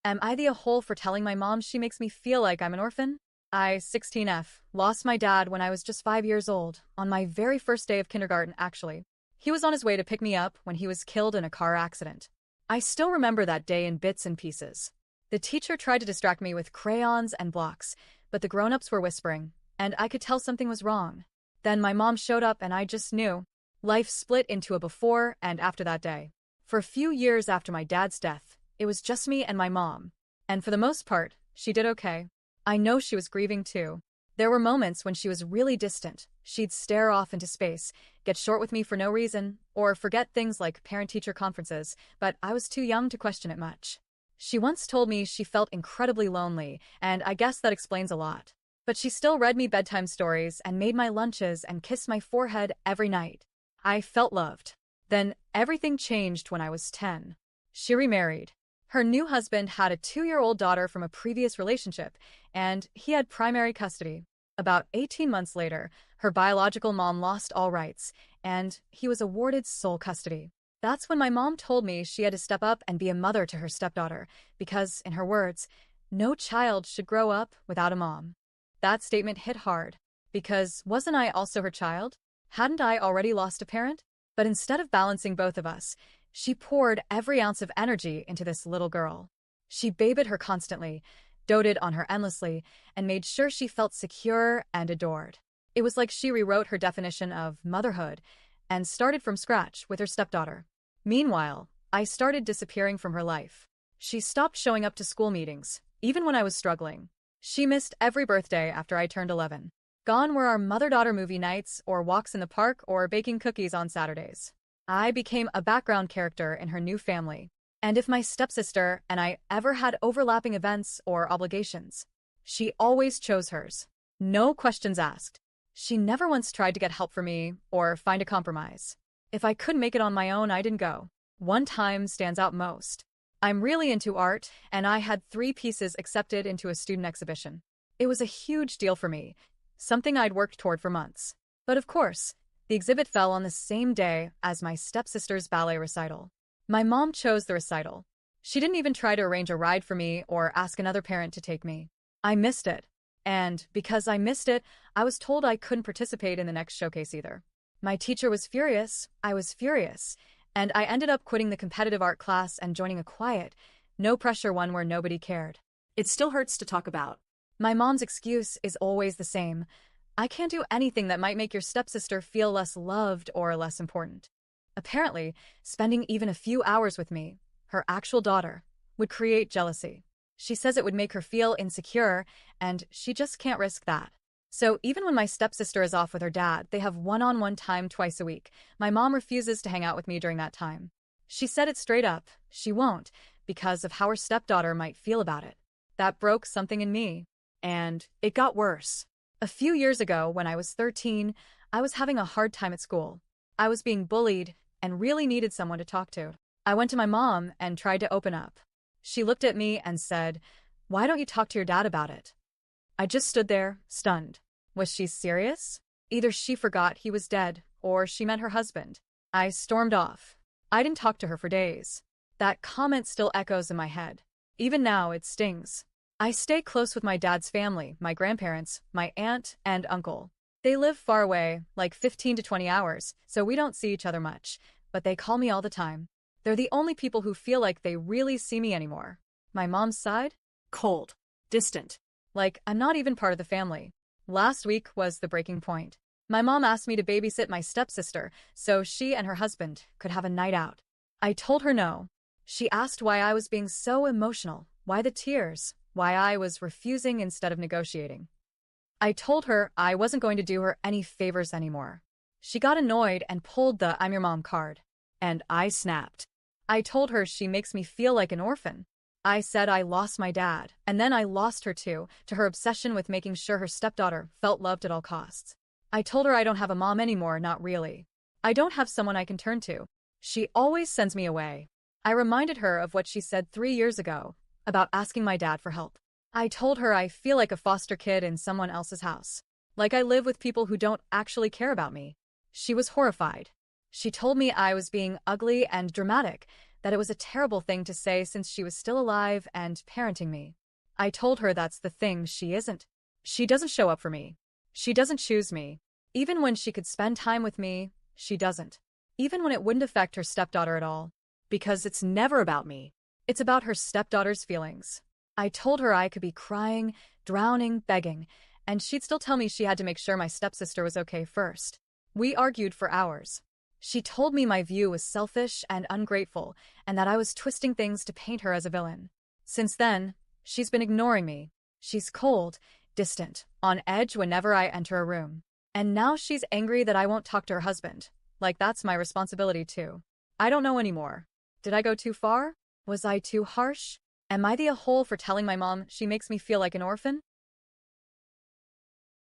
Am I the a-hole for telling my mom she makes me feel like I'm an orphan? I, 16F, lost my dad when I was just 5 years old, on my very first day of kindergarten, actually. He was on his way to pick me up when he was killed in a car accident. I still remember that day in bits and pieces. The teacher tried to distract me with crayons and blocks, but the grown-ups were whispering, and I could tell something was wrong. Then my mom showed up and I just knew. Life split into a before and after that day. For a few years after my dad's death, it was just me and my mom. And for the most part, she did okay. I know she was grieving too. There were moments when she was really distant. She'd stare off into space, get short with me for no reason, or forget things like parent-teacher conferences, but I was too young to question it much. She once told me she felt incredibly lonely, and I guess that explains a lot. But she still read me bedtime stories and made my lunches and kissed my forehead every night. I felt loved. Then everything changed when I was 10. She remarried. Her new husband had a 2-year-old daughter from a previous relationship, and he had primary custody. About 18 months later, her biological mom lost all rights, and he was awarded sole custody. That's when my mom told me she had to step up and be a mother to her stepdaughter, because, in her words, no child should grow up without a mom. That statement hit hard, because wasn't I also her child? Hadn't I already lost a parent? But instead of balancing both of us, she poured every ounce of energy into this little girl. She babied her constantly, doted on her endlessly, and made sure she felt secure and adored. It was like she rewrote her definition of motherhood and started from scratch with her stepdaughter. Meanwhile, I started disappearing from her life. She stopped showing up to school meetings, even when I was struggling. She missed every birthday after I turned 11. Gone were our mother-daughter movie nights or walks in the park or baking cookies on Saturdays. I became a background character in her new family. And if my stepsister and I ever had overlapping events or obligations, she always chose hers. No questions asked. She never once tried to get help for me or find a compromise. If I couldn't make it on my own, I didn't go. One time stands out most. I'm really into art, and I had 3 pieces accepted into a student exhibition. It was a huge deal for me, something I'd worked toward for months. But of course, the exhibit fell on the same day as my stepsister's ballet recital. My mom chose the recital. She didn't even try to arrange a ride for me or ask another parent to take me. I missed it. And because I missed it, I was told I couldn't participate in the next showcase either. My teacher was furious, I was furious, and I ended up quitting the competitive art class and joining a quiet, no-pressure one where nobody cared. It still hurts to talk about. My mom's excuse is always the same. I can't do anything that might make your stepsister feel less loved or less important. Apparently, spending even a few hours with me, her actual daughter, would create jealousy. She says it would make her feel insecure, and she just can't risk that. So even when my stepsister is off with her dad, they have one-on-one time twice a week. My mom refuses to hang out with me during that time. She said it straight up, she won't, because of how her stepdaughter might feel about it. That broke something in me. And it got worse. A few years ago, when I was 13, I was having a hard time at school. I was being bullied and really needed someone to talk to. I went to my mom and tried to open up. She looked at me and said, "Why don't you talk to your dad about it?" I just stood there, stunned. Was she serious? Either she forgot he was dead, or she meant her husband. I stormed off. I didn't talk to her for days. That comment still echoes in my head. Even now, it stings. I stay close with my dad's family, my grandparents, my aunt, and uncle. They live far away, like 15 to 20 hours, so we don't see each other much, but they call me all the time. They're the only people who feel like they really see me anymore. My mom's side? Cold. Distant. Like I'm not even part of the family. Last week was the breaking point. My mom asked me to babysit my stepsister so she and her husband could have a night out. I told her no. She asked why I was being so emotional, why the tears, why I was refusing instead of negotiating. I told her I wasn't going to do her any favors anymore. She got annoyed and pulled the "I'm your mom" card. And I snapped. I told her she makes me feel like an orphan. I said I lost my dad, and then I lost her too, to her obsession with making sure her stepdaughter felt loved at all costs. I told her I don't have a mom anymore, not really. I don't have someone I can turn to. She always sends me away. I reminded her of what she said 3 years ago, about asking my dad for help. I told her I feel like a foster kid in someone else's house. Like I live with people who don't actually care about me. She was horrified. She told me I was being ugly and dramatic, that it was a terrible thing to say since she was still alive and parenting me. I told her that's the thing, she isn't. She doesn't show up for me. She doesn't choose me. Even when she could spend time with me, she doesn't. Even when it wouldn't affect her stepdaughter at all. Because it's never about me. It's about her stepdaughter's feelings. I told her I could be crying, drowning, begging, and she'd still tell me she had to make sure my stepsister was okay first. We argued for hours. She told me my view was selfish and ungrateful, and that I was twisting things to paint her as a villain. Since then, she's been ignoring me. She's cold, distant, on edge whenever I enter a room. And now she's angry that I won't talk to her husband. Like that's my responsibility too. I don't know anymore. Did I go too far? Was I too harsh? Am I the a-hole for telling my mom she makes me feel like an orphan?